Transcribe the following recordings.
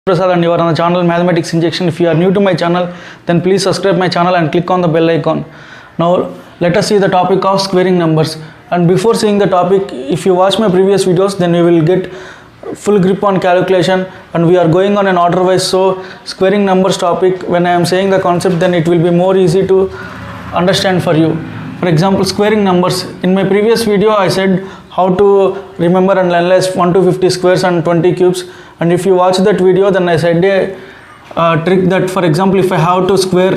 Prasad and you are on the channel Mathematics Injection. If you are new to my channel, then please subscribe my channel and click on the bell icon. Now let us see the topic of squaring numbers. And before seeing the topic, if you watch my previous videos, then you will get full grip on calculation, and we are going on an order wise. So squaring numbers topic, when I am saying the concept, then it will be more easy to understand for you. For example, squaring numbers. In my previous video I said how to remember and analyze 1 to 50 squares and 20 cubes. And if you watch that video, then I said a trick that, for example, if I have to square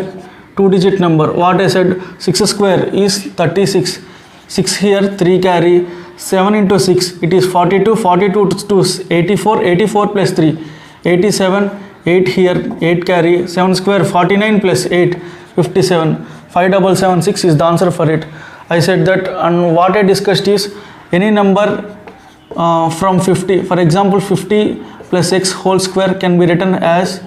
2-digit number, what I said, 6 square is 36, 6 here, 3 carry, 7 into 6, it is 42, 42 to 84, 84 plus 3, 87, 8 here, 8 carry, 7 square, 49 plus 8, 57, 5776 is the answer for it. I said that, and what I discussed is any number from 50, for example 50 plus x whole square can be written as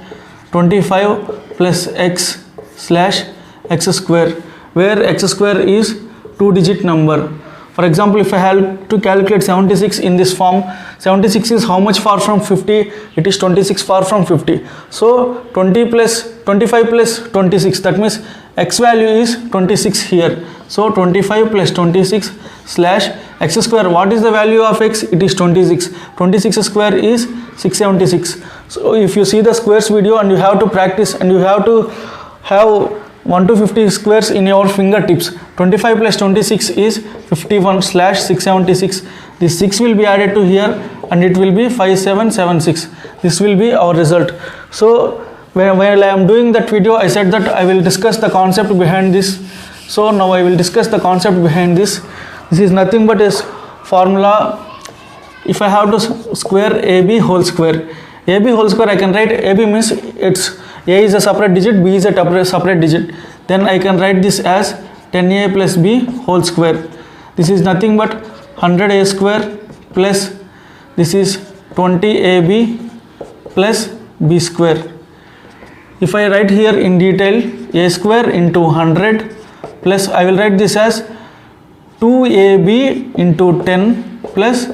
25 plus x slash x square, where x square is 2-digit number. For example, if I have to calculate 76 in this form, 76 is how much far from 50? It is 26 far from 50. So 25 plus 26, that means x value is 26 here. So 25 plus 26 slash x square. What is the value of x? It is 26. 26 square is 676. So if you see the squares video and you have to practice and you have to have 1 to 50 squares in your fingertips. 25 plus 26 is 51 slash 676. This 6 will be added to here and it will be 5776. This will be our result. So while I am doing that video, I said that I will discuss the concept behind this. So now I will discuss the concept behind this. This is nothing but a formula. If I have to square AB whole square, AB whole square, I can write AB means it's A is a separate digit, B is a separate digit. Then I can write this as 10A plus B whole square. This is nothing but 100A square plus this is 20AB plus B square. If I write here in detail, A square into 100 plus I will write this as 2AB into 10 plus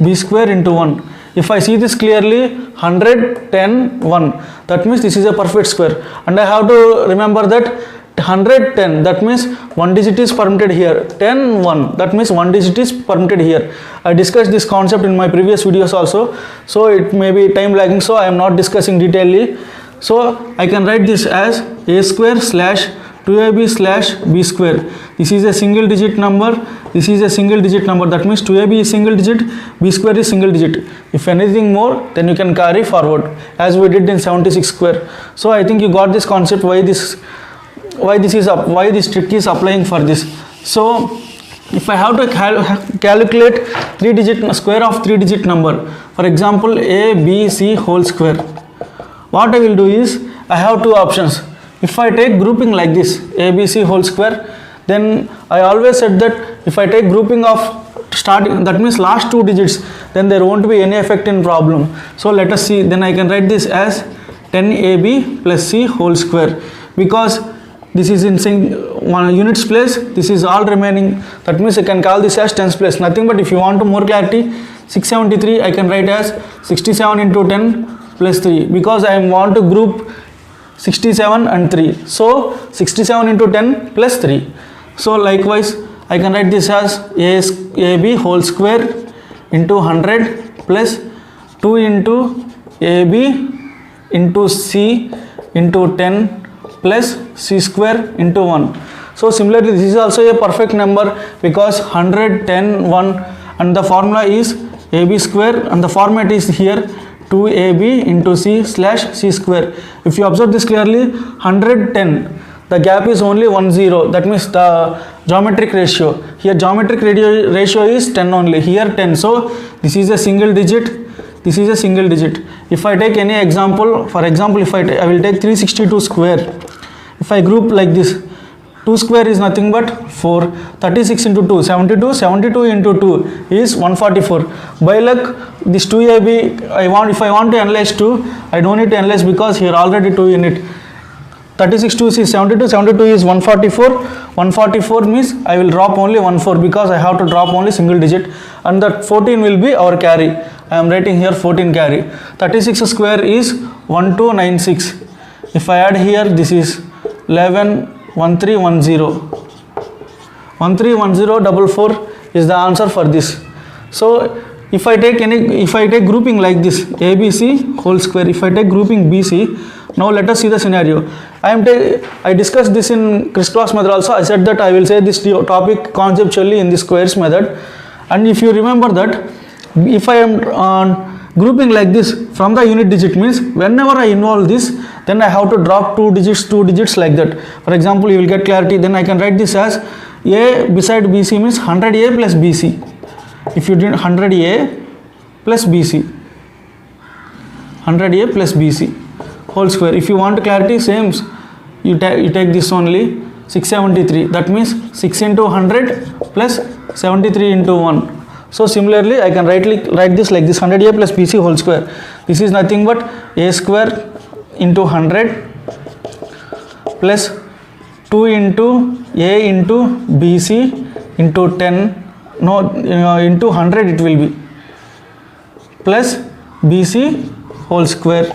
B square into 1. If I see this clearly, 100, 10, 1. That means this is a perfect square. And I have to remember that 100, 10, that means one digit is permitted here. 10, 1, that means one digit is permitted here. I discussed this concept in my previous videos also. So it may be time lagging, so I am not discussing detailedly. So I can write this as A square slash 2AB slash B square. This is a single digit number. This is a single digit number. That means 2AB is single digit, B square is single digit. If anything more, then you can carry forward as we did in 76 square. So I think you got this concept why this trick is applying for this. So if I have to calculate square of 3-digit number, for example A, B, C whole square, what I will do is I have two options. If I take grouping like this, A, B, C whole square, then I always said that if I take grouping of starting, that means last 2 digits, then there won't be any effect in problem. So let us see, then I can write this as 10AB plus C whole square, because this is in one units place, this is all remaining, that means I can call this as tens place, nothing but if you want to more clarity, 673 I can write as 67 into 10 plus 3, because I want to group 67 and 3. So 67 into 10 plus 3. So likewise I can write this as AB whole square into 100 plus 2 into AB into C into 10 plus C square into 1. So similarly this is also a perfect number, because 100, 10, 1, and the formula is AB square and the format is here 2AB into C slash C square. If you observe this clearly, 100, 10, the gap is only 1, 0. That means the geometric ratio. Here geometric ratio is 10 only. Here 10. So this is a single digit. This is a single digit. If I take any example, for example, if I will take 362 square. If I group like this, 2 square is nothing but 4, 36 into 2, 72, 72 into 2 is 144. By luck, this 2AB, if I want to analyze 2, I don't need to analyze because here already 2 in it. 36 2 is 72, 72 is 144, 144 means I will drop only 14 because I have to drop only single digit, and that 14 will be our carry. I am writing here 14 carry. 36 square is 1296. If I add here, this is 111310. 131044 is the answer for this. So if I take grouping like this, ABC whole square, if I take grouping BC, now let us see the scenario. I discussed this in crisscross method also. I said that I will say this topic conceptually in the squares method. And if you remember that, if I am grouping like this from the unit digit, means whenever I involve this, then I have to drop two digits like that. For example, you will get clarity. Then I can write this as A beside BC means 100A plus BC. If you did 100A plus BC, 100A plus BC whole square. If you want clarity, same, you take this only, 673. That means 6 into 100 plus 73 into 1. So similarly, I can write this like this, 100A plus BC whole square. This is nothing but A square into 100 plus 2 into A into BC into 10, into 100 it will be, plus BC whole square.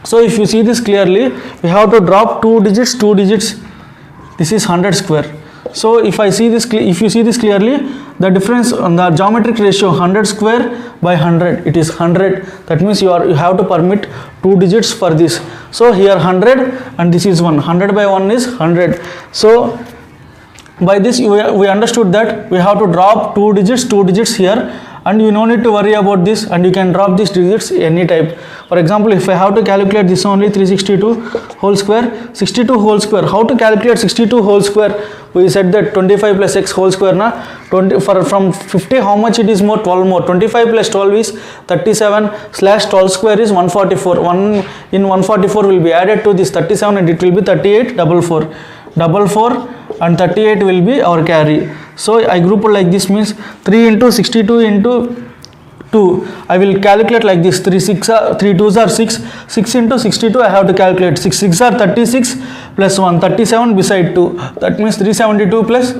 So if you see this clearly, we have to drop two digits. This is 100 square. So if you see this clearly, the difference on the geometric ratio 100 square by 100, it is 100. That means you have to permit two digits for this. So here 100 and this is 100 by 1 is 100. So by this we understood that we have to drop two digits here, and you no need to worry about this, and you can drop these digits any type. For example, if I have to calculate this only, 362 whole square, 62 whole square. How to calculate 62 whole square? We said that 25 plus x whole square na 20 from 50, how much it is more? 12 more. 25 plus 12 is 37 slash 12 square is 144. 1 in 144 will be added to this 37 and it will be 38 4 and 38 will be our carry. So I group it like this, means 3 into 62 into 2. I will calculate like this, 3 2s are 6, 6 into 62 I have to calculate, 6 6 are 36 plus 1, 37 beside 2, that means 372 plus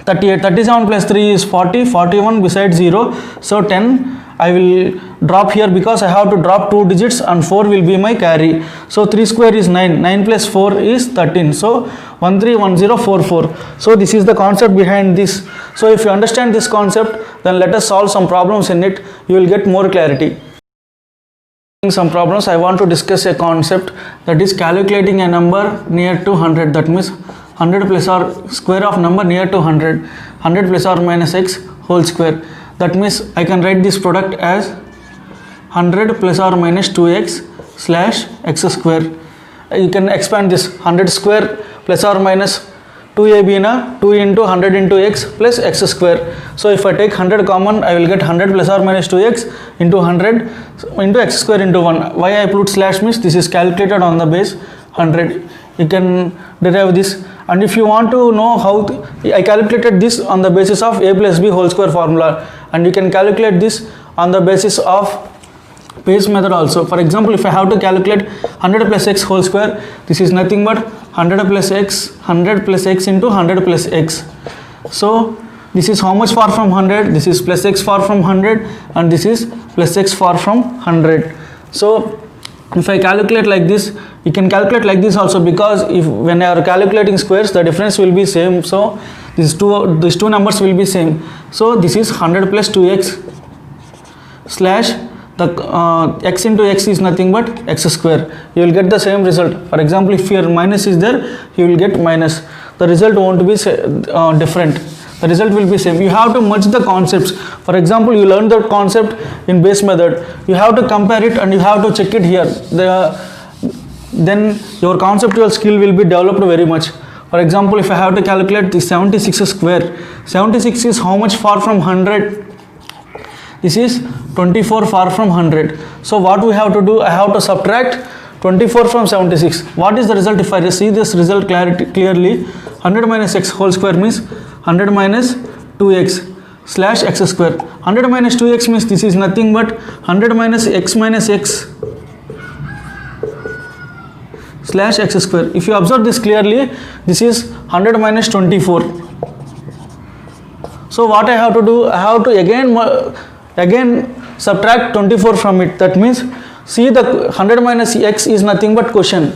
38, 37 plus 3 is 40, 41 beside 0, so 10 I will drop here because I have to drop two digits and 4 will be my carry. So 3 square is 9, 9 plus 4 is 13, so 131044. So this is the concept behind this. So if you understand this concept, then let us solve some problems in it, you will get more clarity. In some problems, I want to discuss a concept, that is calculating a number near to 100, that means 100 plus or square of number near to 100, 100 plus or minus x whole square. That means I can write this product as 100 plus or minus 2x slash x square. You can expand this 100 square plus or minus 2ab na 2 into 100 into x plus x square. So if I take 100 common, I will get 100 plus or minus 2x into 100 into x square into 1. Why I put slash means this is calculated on the base 100. You can derive this. And if you want to know how I calculated this on the basis of a plus b whole square formula, and you can calculate this on the basis of base method also. For example, if I have to calculate 100 plus x whole square, this is nothing but 100 plus x into 100 plus x. So this is how much far from 100? This is plus x far from 100, and this is plus x far from 100. So if I calculate like this, you can calculate like this also, because if when I are calculating squares, the difference will be same. So these two numbers will be same. So this is 100 plus 2x slash the x into x is nothing but x square. You will get the same result. For example, if your minus is there, you will get minus. The result won't be different. The result will be same. You have to merge the concepts. For example, you learn the concept in base method. You have to compare it and you have to check it here. Then your conceptual skill will be developed very much. For example, if I have to calculate the 76 square, 76 is how much far from 100? This is 24 far from 100. So what we have to do, I have to subtract 24 from 76. What is the result? If I see this result clearly, 100 minus x whole square means 100 minus 2x slash x square. 100 minus 2x means this is nothing but 100 minus x slash x square. If you observe this clearly, this is 100 minus 24. So what I have to do, I have to again again subtract 24 from it. That means see the 100 minus x is nothing but quotient.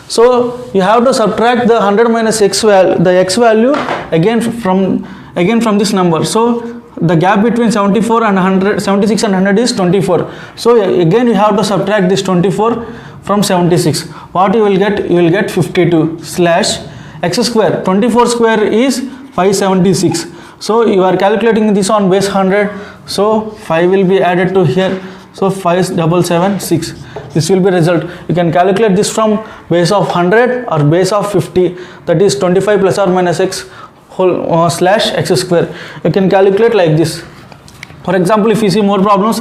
So you have to subtract the 100 minus x value, the x value again from this number. So the gap between 74 and 100, 76 and 100 is 24. So again you have to subtract this 24 from 76. What you will get? You will get 52 slash x square. 24 square is 576. So you are calculating this on base 100. So 5 will be added to here. So 5776. This will be result. You can calculate this from base of 100 or base of 50. That is 25 plus or minus x whole slash x square. You can calculate like this. For example, if you see more problems,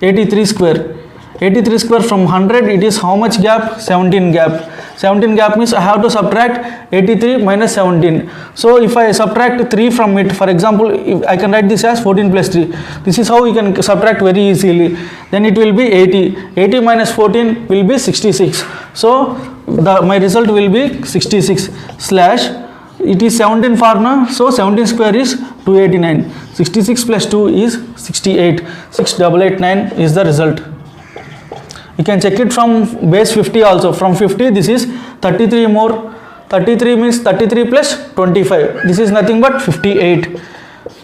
83 square. 83 square from 100, it is how much gap? 17 gap. 17 gap means I have to subtract 83 minus 17. So if I subtract 3 from it, for example, if I can write this as 14 plus 3. This is how you can subtract very easily. Then it will be 80. 80 minus 14 will be 66. So my result will be 66 slash, it is 17 for now. So 17 square is 289. 66 plus 2 is 68. 6889 is the result. You can check it from base 50 also. From 50, this is 33 more. 33 means 33 plus 25. This is nothing but 58.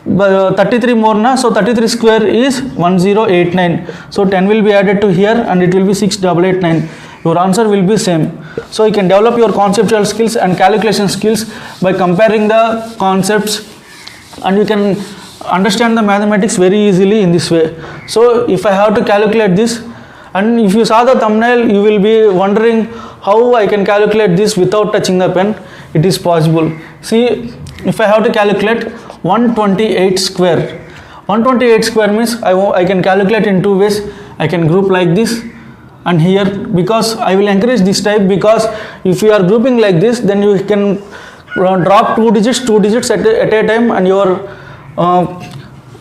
But 33 more na. So 33 square is 1089. So 10 will be added to here and it will be 6889. Your answer will be same. So you can develop your conceptual skills and calculation skills by comparing the concepts, and you can understand the mathematics very easily in this way. So if I have to calculate this, and if you saw the thumbnail, you will be wondering how I can calculate this without touching the pen. It is possible. See, if I have to calculate 128 square. 128 square means I can calculate in two ways. I can group like this and here, because I will encourage this type, because if you are grouping like this, then you can drop two digits at a time, and your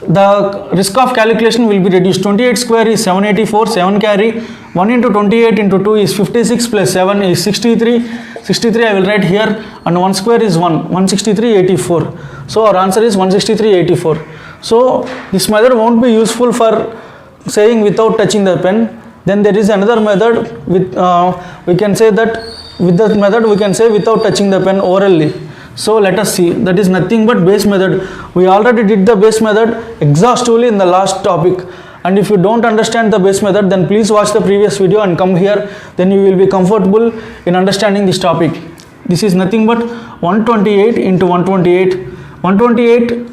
the risk of calculation will be reduced. 28 square is 784, 7 carry, 1 into 28 into 2 is 56 plus 7 is 63. 63 I will write here, and 1 square is 16384. So our answer is 16384. So this method won't be useful for saying without touching the pen. Then there is another method with we can say that with that method we can say without touching the pen orally. So let us see. That is nothing but base method. We already did the base method exhaustively in the last topic. And if you don't understand the base method, then please watch the previous video and come here. Then you will be comfortable in understanding this topic. This is nothing but 128 into 128. 128.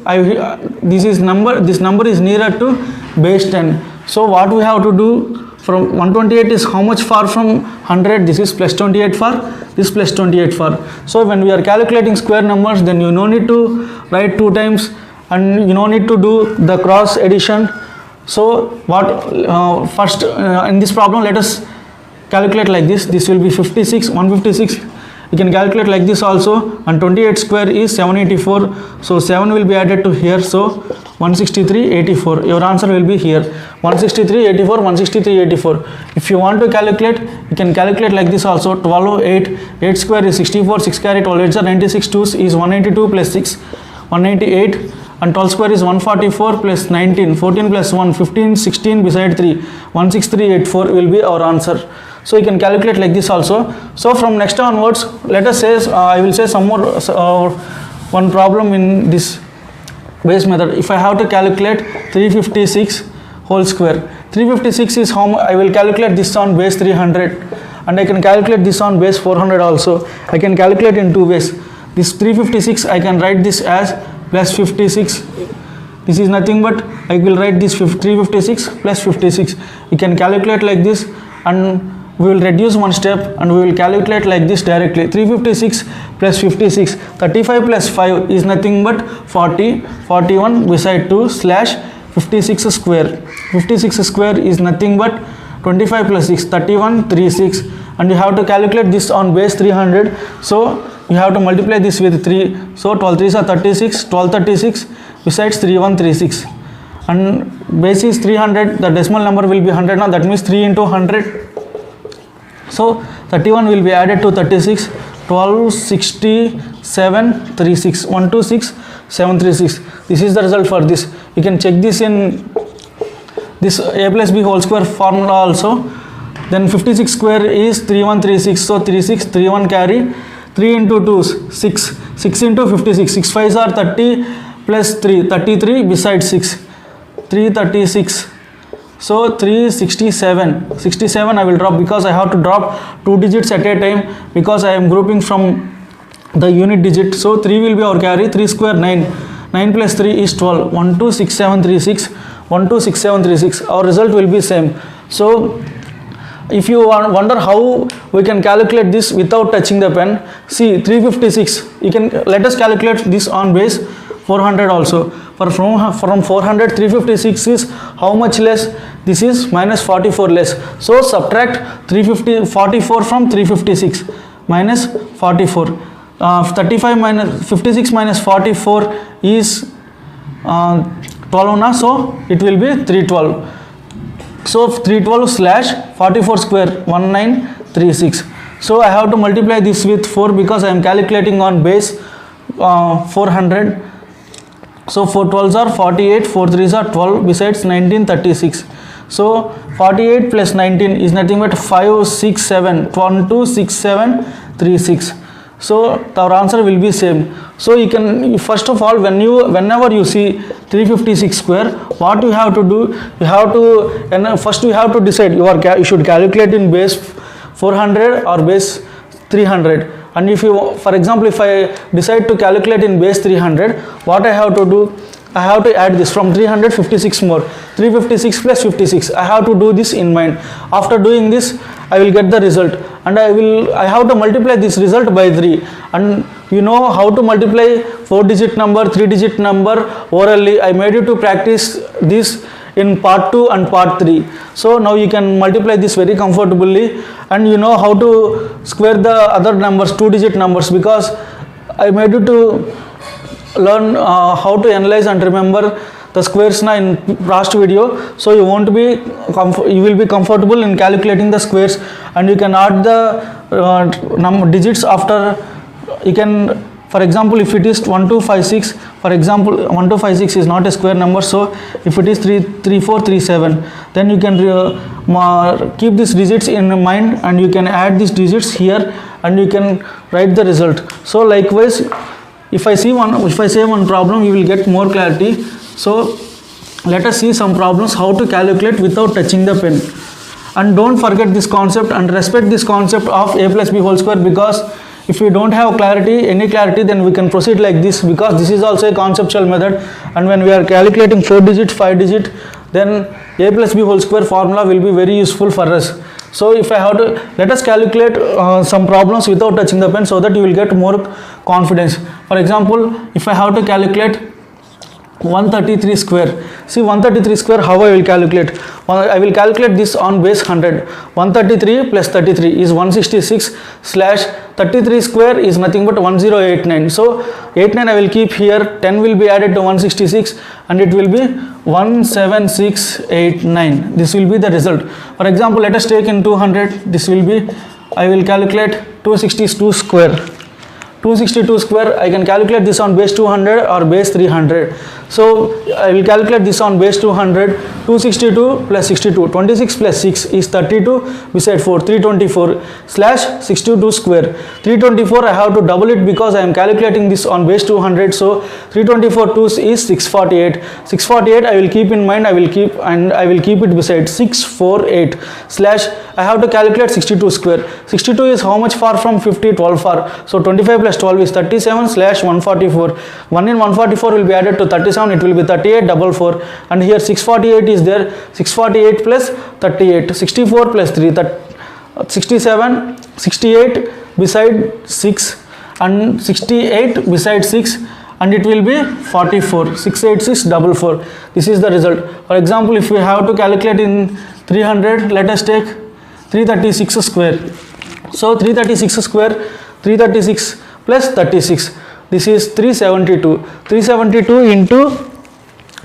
This number is nearer to base 10. So what we have to do? From 128 is how much far from 100? This is plus 28 far, this plus 28 far. So when we are calculating square numbers, then you no need to write 2 times, and you no need to do the cross addition. So what first in this problem, let us calculate like this. This will be 56, 156. You can calculate like this also, and 28 square is 784. So 7 will be added to here. So 16384. Your answer will be here. 16384, 16384. If you want to calculate, you can calculate like this also. 12, 8. 8 square is 64. 6 carry 12 8 are 96. 2 is 192 plus 6, 198. And 12 square is 144 plus 19. 14 plus 1, 15, 16 beside 3. 16384 will be our answer. So you can calculate like this also. So from next onwards, let us say I will say some more one problem in this base method. If I have to calculate 356 whole square, 356 is how I will calculate this on base 300, and I can calculate this on base 400 also. I can calculate in two ways. This 356 I can write this as plus 56. This is nothing but I will write this 356 plus 56. You can calculate like this, and we will reduce one step and we will calculate like this directly. 356 plus 56, 35 plus 5 is nothing but 40, 41 beside 2 slash 56 square. 56 square is nothing but 25 plus 6, 31, 36, and you have to calculate this on base 300. So you have to multiply this with 3. So 12 3s are 36, 1236 besides 3136, and base is 300. The decimal number will be 100 now. That means 3 into 100. So 31 will be added to 36. 1267 36, 126 736. This is the result for this. You can check this in this a plus b whole square formula also. Then 56 square is 3136, so 36, 31 carry, 3 into 2 6, 6 into 56, 6 5s are 30 plus 3, 33 besides 6, 336, so 367, 67 I will drop because I have to drop 2 digits at a time because I am grouping from the unit digit. So 3 will be our carry, 3 square 9, 9 plus 3 is 12, 126736, 126736, our result will be same. So if you wonder how we can calculate this without touching the pen, see 356, you can let us calculate this on base 400 also. For from 400, 356 is how much less? This is minus 44 less. So subtract 44 from 356, minus 44. 35 minus 56 minus 44 is 12 na, so it will be 312. So 312 slash 44 square 1936. So I have to multiply this with 4 because I am calculating on base 400. So 4 12s are 48, 4 3s are 12 besides 1936. So 48 plus 19 is nothing but 567, 126736. So our answer will be same. So you can, first of all, whenever you see 356 square, what you have to do, you have to, and first you have to decide you should calculate in base 400 or base 300. And if you, for example, if I decide to calculate in base 300, what I have to do, I have to add this from 356 more, 356 plus 56, I have to do this in mind. After doing this, I will get the result, and I have to multiply this result by 3, and you know how to multiply 4-digit number, 3-digit number orally. I made you to practice this in part 2 and part 3. So now you can multiply this very comfortably, and you know how to square the other numbers, 2-digit numbers, because I made you to learn how to analyze and remember the squares in last video. So you won't be you will be comfortable in calculating the squares, and you can add the digits after. You can, for example, if it is 1256, for example 1256 is not a square number, so if it is 3437, then you can keep these digits in mind, and you can add these digits here, and you can write the result. So likewise, if I say one problem, you will get more clarity. So let us see some problems how to calculate without touching the pen. And don't forget this concept and respect this concept of a plus b whole square, because if we don't have any clarity, then we can proceed like this, because this is also a conceptual method, and when we are calculating 4-digit, 5-digit, then a plus b whole square formula will be very useful for us. So if I have to, let us calculate some problems without touching the pen, so that you will get more confidence. For example, if I have to calculate 133 square, see 133 square, how I will calculate? I will calculate this on base 100. 133 plus 33 is 166 slash 33 square is nothing but 1089. So 89 I will keep here, 10 will be added to 166, and it will be 17689. This will be the result. For example, let us take in 200. This will be, I will calculate 262 square. 262 square, I can calculate this on base 200 or base 300. So I will calculate this on base 200. 262 plus 62, 26 plus 6 is 32 beside 4, 324 slash 62 square. 324 I have to double it because I am calculating this on base 200. So 324 2 is 648. 648 I will keep in mind, I will keep it beside 648 slash, I have to calculate 62 square. 62 is how much far from 50? 12 far. So 25 plus 12 is 37 slash 144. 1 in 144 will be added to 37, it will be 38 double 4, and here 648 is there. 648 plus 38, 64 plus 3, 67, 68 beside 6, and 68 beside 6, and it will be 44. 68644. This is the result. For example, if we have to calculate in 300, let us take 336 square. So 336 square, 336 plus 36, this is 372. 372 into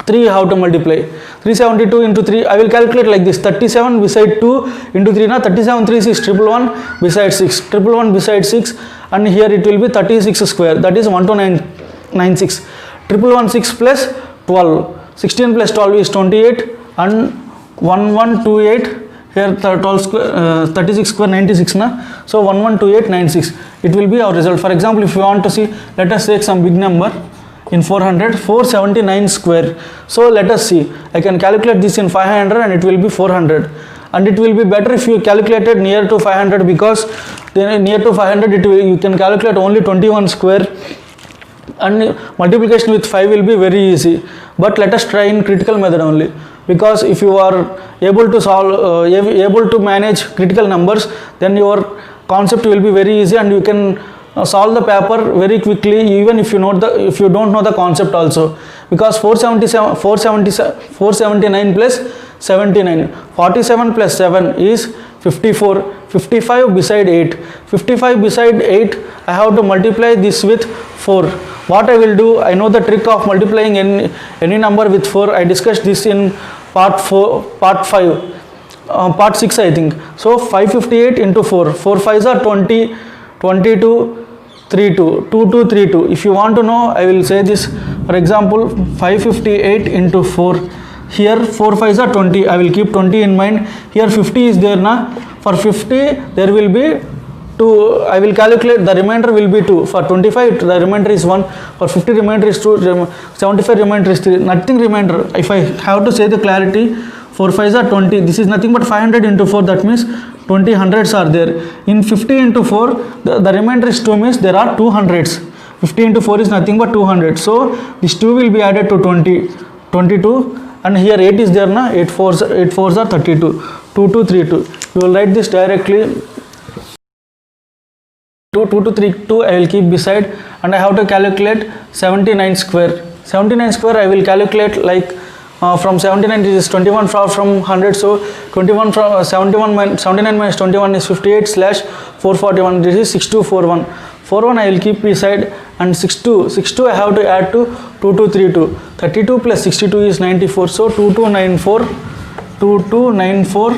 3 you have to multiply. 372 into 3, I will calculate like this. 37 beside 2 into 3, now 37 3 is 111 beside 6, 111 beside 6, and here it will be 36 square, that is 1296. 1116 plus 12, 16 plus 12 is 28, and 1128, here 12 square, 36 square 96 na, so 112896, it will be our result. For example, if you want to see, let us take some big number in 400, 479 square. So let us see, I can calculate this in 500 and it will be 400, and it will be better if you calculated near to 500, because then near to 500 it will, you can calculate only 21 square, and multiplication with 5 will be very easy. But let us try in critical method only, because if you are able to solve, able to manage critical numbers, then your concept will be very easy and you can solve the paper very quickly, even if you don't know the concept also. Because 479 plus 79, 47 plus 7 is 54, 55 beside 8, 55 beside 8, I have to multiply this with 4. What I will do, I know the trick of multiplying any number with 4. I discussed this in part 6 I think. So 558 into 4, 4 5s are 20, 22, 32, 2232. If you want to know, I will say this. For example, 558 into 4, here 4 5s are 20, I will keep 20 in mind. Here 50 is there na, for 50 there will be 2, I will calculate, the remainder will be 2. For 25 the remainder is 1, for 50 remainder is 2, 75 remainder is 3, nothing remainder. If I have to say the clarity, 4 5s are 20, this is nothing but 500 into 4, that means 20 hundreds are there. In 50 into 4, the remainder is 2, means there are 2 hundreds. 50 into 4 is nothing but 200. So this 2 will be added to 20, 22, and here 8 is there na, 8 4s are 32, 2232. You will write this directly. 2232 I will keep beside, and I have to calculate 79 square. 79 square I will calculate like from 79 is 21 from 100, so 21 from 79 minus 21 is 58 slash 441, this is 6241. 41 I will keep beside, and 62 I have to add to 2232. 32 plus 62 is 94, so 2294,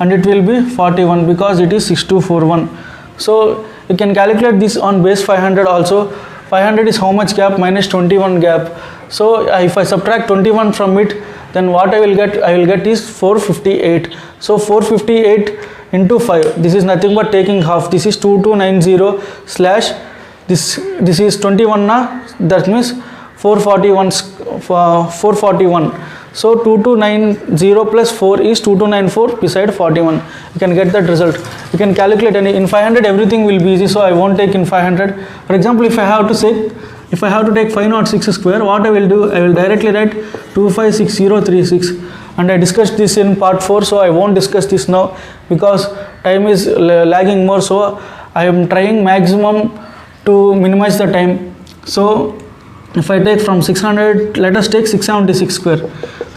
and it will be 41 because it is 6241. So you can calculate this on base 500 also. 500 is how much gap? Minus 21 gap. So if I subtract 21 from it, then what I will get? I will get is 458. So 458 into 5. This is nothing but taking half. This is 2290 slash this is 21 na. That means 441. So 2290 plus 4 is 2294 beside 41. You can get that result. You can calculate any. In 500 everything will be easy, so I won't take in 500. For example, if I have to take 506 square, what I will do, I will directly write 256036, and I discussed this in part 4, so I won't discuss this now because time is lagging more, so I am trying maximum to minimize the time. So if I take from 600, let us take 676 square.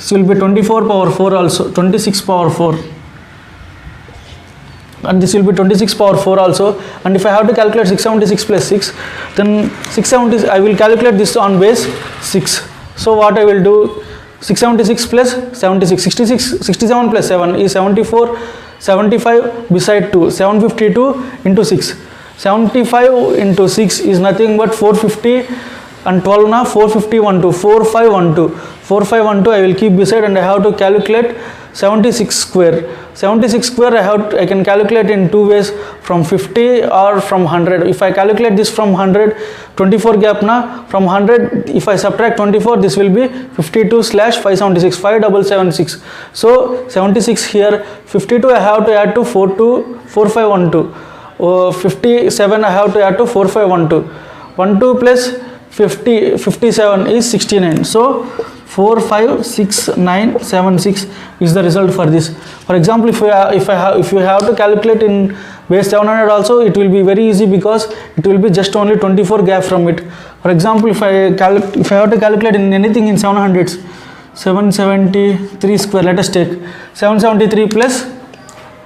This will be 24 power 4 also, 26 power 4. And this will be 26 power 4 also. And if I have to calculate 676 plus 6, then 670, I will calculate this on base 6. So what I will do, 676 plus 76, 67 plus 7 is 74, 75 beside 2, 752 into 6. 75 into 6 is nothing but 450, and 12 na, 450 4512. 4512 I will keep beside, and I have to calculate 76 square. 76 square I can calculate in two ways, from 50 or from 100. If I calculate this from 100, 24 gap na, from 100 if I subtract 24, this will be 52 slash 576, 5776. So 76 here, 52 I have to add to 4512. 57 I have to add to 4512. 12 plus 57 is 69. So 456976 is the result for this. For example, if you have to calculate in base 700 also, it will be very easy because it will be just only 24 gap from it. For example, if I have to calculate in anything in 700s, 773 square, let us take 773 plus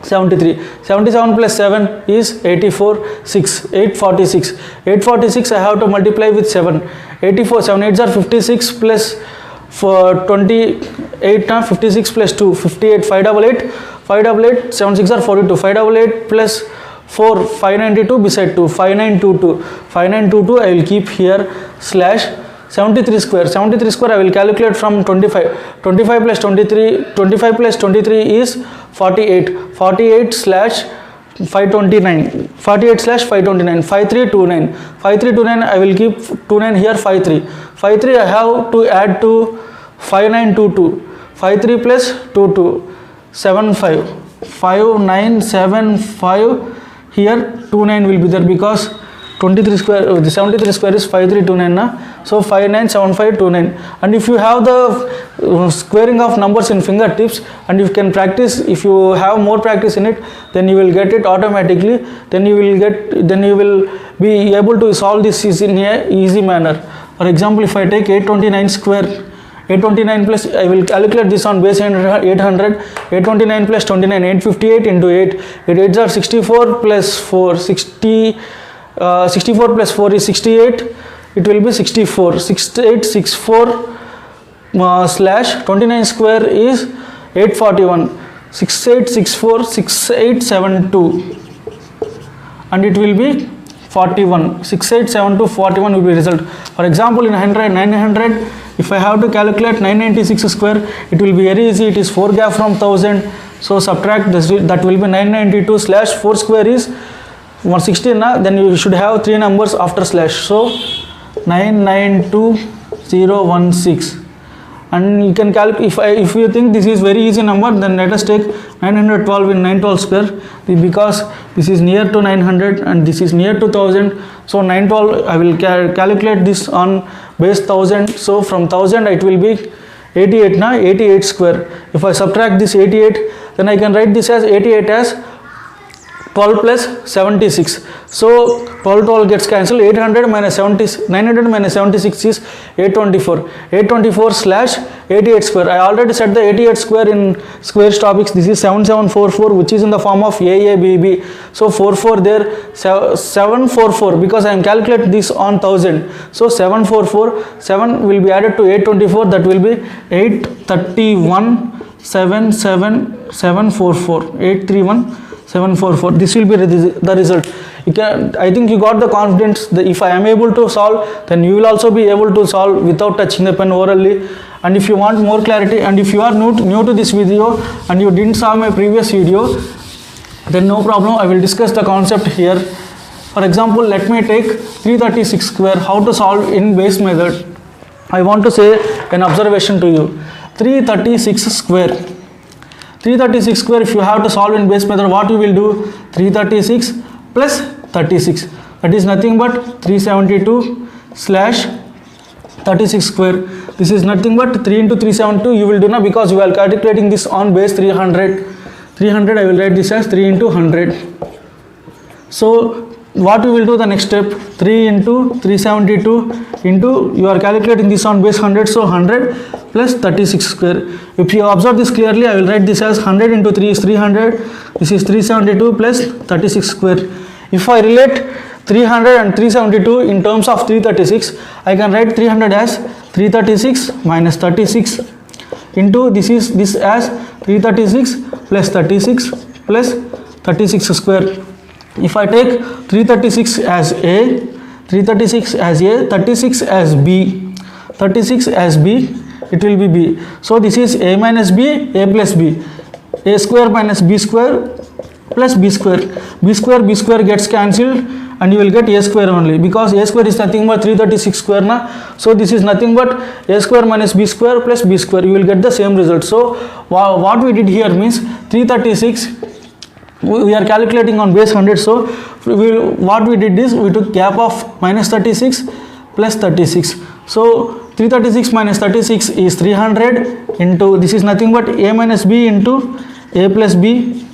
73. 77 plus 7 is 84, 6, 846. 846 I have to multiply with 7. 84, 7 8s are 56 plus 28, 56 plus 2, 58, 588, 588, 7 6 are 42. 588 plus 4, 592 beside 2, 5922. 5922 I will keep here slash 73 square. 73 square I will calculate from 25. 25 plus 23. 25 plus 23 is 48. 48 slash 529. 48 slash 529. 5329. 5329 I will keep 29 here. 53. 53 I have to add to 5922. 53 plus 22. 75. 5975. Here 29 will be there because 23 square, the 73 square is 5329 na? So 597529. And if you have the squaring of numbers in fingertips and you can practice, if you have more practice in it, then you will get it automatically. Then you will be able to solve this in a easy manner. For example, if I take 829 square, 829 plus, I will calculate this on base 800. 829 plus 29, 858 into 8. 8 are 64 plus 4, 64 plus 4 is 68. It will be 64. 6864 slash 29 square is 841. 6864 6872 and it will be 41. 6872 41 will be result. For example, in 900, if I have to calculate 996 square, it will be very easy. It is 4 gap from 1000. So subtract this, that will be 992 slash 4 square is 160 na, then you should have 3 numbers after slash. So 992016. And you can calculate, if you think this is very easy number, then let us take 912 in 912 square, because this is near to 900 and this is near to 1000. So 912 I will calculate this on base 1000. So from 1000 it will be 88 na, 88 square. If I subtract this 88, then I can write this as 88 as 12 plus 76. So 12 gets cancelled. 800 minus 70, 900 minus 76 is 824. 824 slash 88 square. I already said the 88 square in squares topics. This is 7744, which is in the form of AABB. So 44 there, 744, because I am calculating this on 1000. So 744, 7 will be added to 824, that will be 831 77744. 831 744. This will be the result. You can, I think you got the confidence that if I am able to solve, then you will also be able to solve without touching the pen orally. And if you want more clarity, and if you are new to this video and you didn't saw my previous video, then no problem, I will discuss the concept here. For example, let me take 336 square, how to solve in base method. I want to say an observation to you. 336 square. 336 square, if you have to solve in base method, what you will do? 336 plus 36, that is nothing but 372 slash 36 square. This is nothing but 3 into 372 you will do now, because you are calculating this on base 300. 300 I will write this as 3 into 100. So what you will do the next step? 3 into 372 into, you are calculating this on base 100, so 100 plus 36 square. If you observe this clearly, I will write this as 100 into 3 is 300. This is 372 plus 36 square. If I relate 300 and 372 in terms of 336, I can write 300 as 336 minus 36 into this as 336 plus 36 plus 36 square. If I take 336 as A, 336 as A, 36 as B, 36 as B, it will be B. So this is A minus B, A plus B. A square minus B square plus B square. B square gets cancelled and you will get A square only, because A square is nothing but 336 square na. So this is nothing but A square minus B square plus B square. You will get the same result. So what we did here means 336, we are calculating on base 100. So what we did is we took gap of minus 36 plus 36. So 336 minus 36 is 300 into, this is nothing but A minus B into A plus B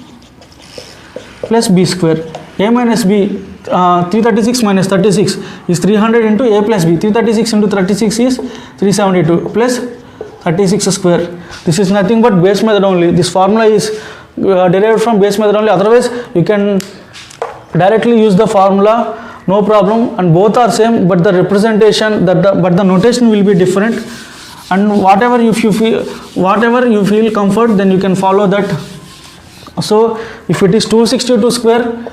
plus B square. A minus B, 336 minus 36 is 300 into A plus B. 336 into 36 is 372 plus 36 square. This is nothing but base method only. This formula is derived from base method only. Otherwise you can directly use the formula, no problem, and both are same, but the representation, but the notation will be different. And whatever you feel comfort, then you can follow that. So if it is 262 square,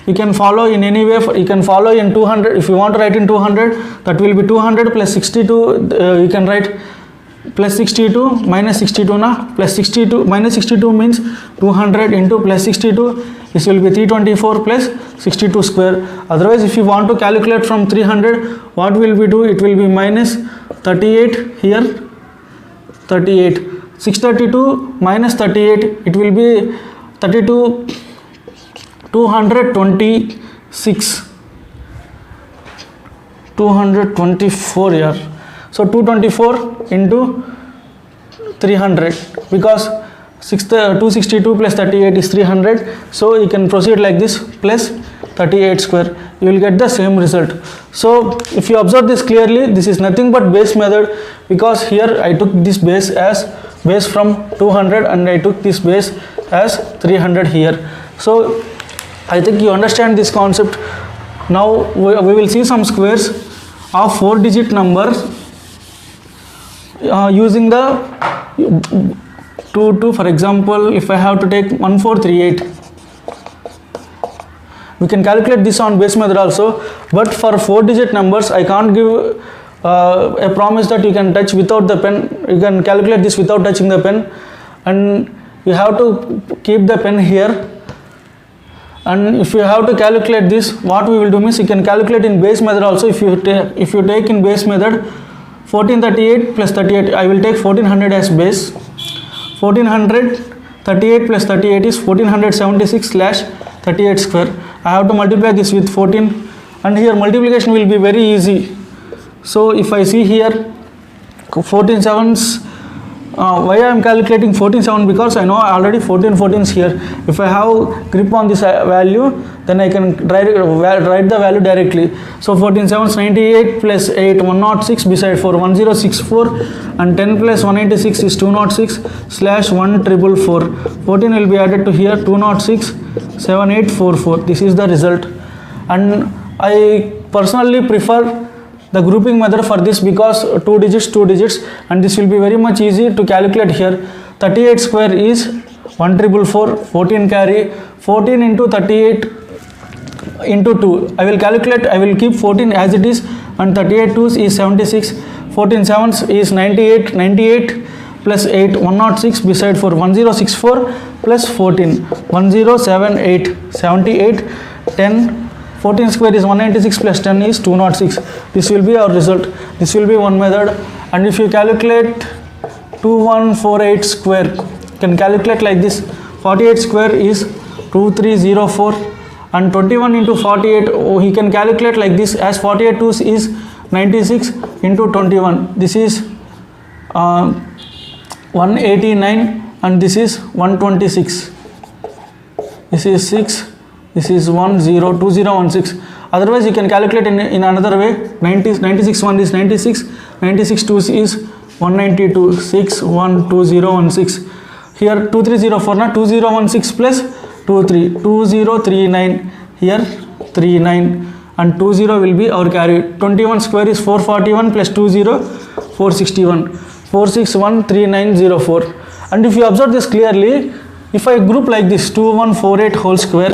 you can follow in any way. You can follow in 200. If you want to write in 200, that will be 200 plus 62. You can write plus 62 minus 62 na, plus 62 minus 62 means 200 into plus 62. This will be 324 plus 62 square. Otherwise, if you want to calculate from 300, what will we do? It will be minus 38 here, 38. 632 minus 38, it will be 32, 226, 224 here. So 224 into 300, because 262 plus 38 is 300. So you can proceed like this, plus 38 square. You will get the same result. So if you observe this clearly, this is nothing but base method, because here I took this base as base from 200 and I took this base as 300 here. So I think you understand this concept. Now we will see some squares of 4-digit number using the 2, for example, if I have to take 1438, we can calculate this on base method also, but for 4-digit numbers I can't give a promise that you can touch without the pen. You can calculate this without touching the pen, and you have to keep the pen here. And if you have to calculate this, what we will do means you can calculate in base method also. If you take in base method 1438 plus 38, I will take 1400 as base. 1438 plus 38 is 1476 slash 38 square. I have to multiply this with 14, and here multiplication will be very easy. So if I see here 14 sevens, why I am calculating 14 7, because I know already 14 14s here. If I have grip on this value, then I can write the value directly. So 14 sevens 98 plus 8 106 beside 4 1064, and 10 plus 186 is 206 slash 1444. 14 will be added to here, 206 7844. This is the result, and I personally prefer the grouping method for this, because 2 digits, and this will be very much easy to calculate here. 38 square is 1444, 14 carry, 14 into 38 into 2. I will calculate, I will keep 14 as it is, and 38 twos is 76, 14 sevens is 98, 98 plus 8 106 beside 4 1064 plus 14 1078 78 10. 14 square is 196 plus 10 is 206. This will be our result. This will be one method. And if you calculate 2148 square, you can calculate like this. 48 square is 2304, and 21 into 48, he can calculate like this, as 48 twos is 96 into 21. This is 189, and this is 126. This is 6. This is 2016. Otherwise you can calculate in another way. 96 1 is 96, 96 2 is 192, 6 1 2016. Here 2304 na, 2016 plus 23 2039, here 39, and 20 will be our carry. 21 square is 441 plus 20 461, 461 3904. And if you observe this clearly, if I group like this 2148 whole square,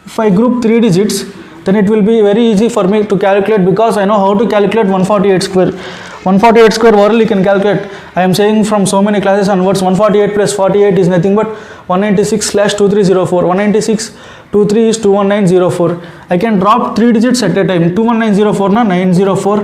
if I group 3 digits, then it will be very easy for me to calculate, because I know how to calculate 148 square. 148 square orally can calculate. I am saying from so many classes onwards, 148 plus 48 is nothing but 196 slash 2304. 196 23 is 21904. I can drop 3 digits at a time. 21904 na 904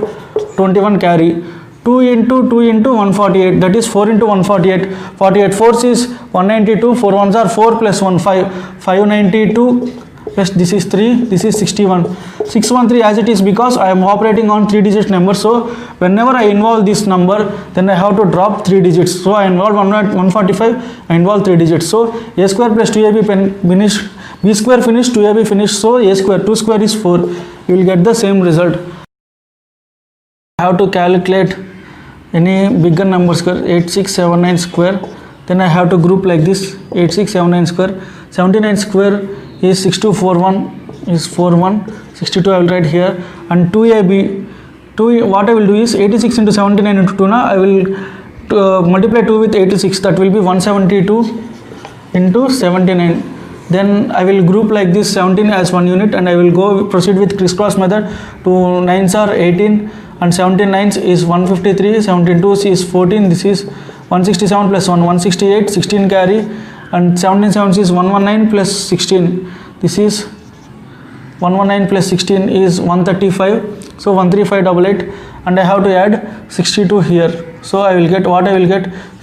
21 carry. 2 into 148, that is 4 into 148. 48 4s is 192, 4 ones are 4 plus 1 5, 592 plus this is 3, this is 61. 613 as it is, because I am operating on 3 digit number. So whenever I involve this number, then I have to drop 3 digits. So I involve 145, I involve 3 digits. So a square plus 2ab finished, b square finished, 2ab finished. So a square, 2 square is 4. You will get the same result. I have to calculate any bigger number square, 8679 square. Then I have to group like this, 8679 square. 79 square is 6241 is 41, 62 I will write here, and 2ab, what I will do is 86 into 79 into 2 na, I will multiply 2 with 86, that will be 172 into 79. Then I will group like this 17 as one unit, and I will proceed with crisscross method. 2 9s are 18 and 17 9s is 153, 17 2s is 14, this is 167 plus 1 168, 16 carry, and 17 7s is 119 plus 16, this is 119 plus 16 is 135, so 13588, and I have to add 62 here. So I will get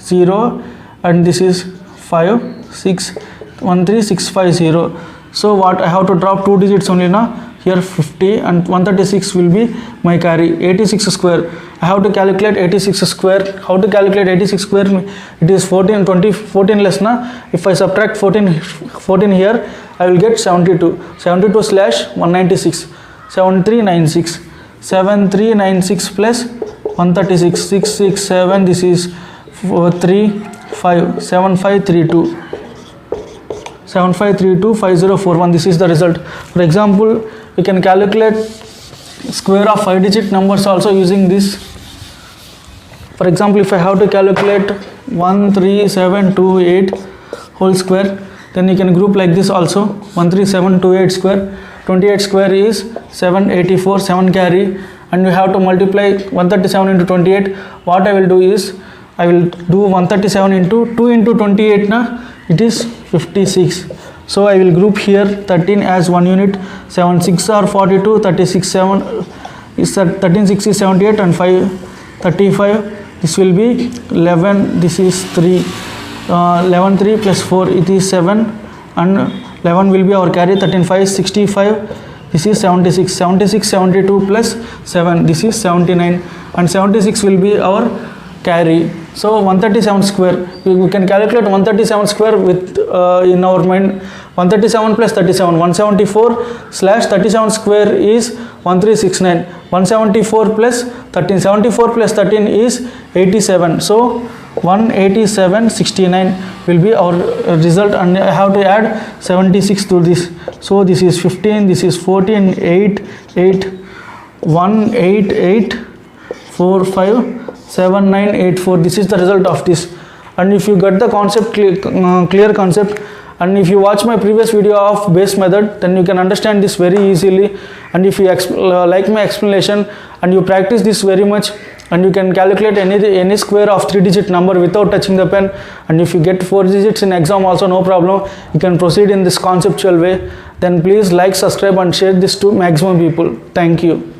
0, and this is 5 6 13650. So what I have to drop 2 digits only now. Here 50 and 136 will be my carry. 86 square, I have to calculate 86 square. How to calculate 86 square? It is 14 less na. If I subtract 14 here, I will get 72 slash 196, 7396 plus 136, 667, this is 7532, 5041. This is the result. For example, you can calculate square of 5-digit numbers also using this. For example, if I have to calculate 13728 whole square, then you can group like this also. 13728 square, 28 square is 784, 7 carry, and you have to multiply 137 into 28. What I will do is, I will do 137 into 2 into 28 na, it is 56. So I will group here 13 as one unit. 7 6 are 42, 36 7 is 13 6 is 78, and 5 35. This will be 11, this is 3, 11 3 plus 4, it is 7, and 11 will be our carry. 13 5 65, this is 76, 72 plus 7, this is 79, and 76 will be our carry. So 137 square, we can calculate 137 square with in our mind. 137 plus 37, 174 slash 37 square is 1369. 174 plus 13, 74 plus 13 is 87. So 18769 will be our result, and I have to add 76 to this. So this is 15, this is 14, 8 8 1 8 8 4 5 7 9 8 4. This is the result of this. And if you get the concept, clear concept, and if you watch my previous video of base method, then you can understand this very easily. And if you like my explanation and you practice this very much, and you can calculate any square of 3-digit number without touching the pen, and if you get 4 digits in exam also, no problem, you can proceed in this conceptual way. Then please like, subscribe and share this to maximum people. Thank you.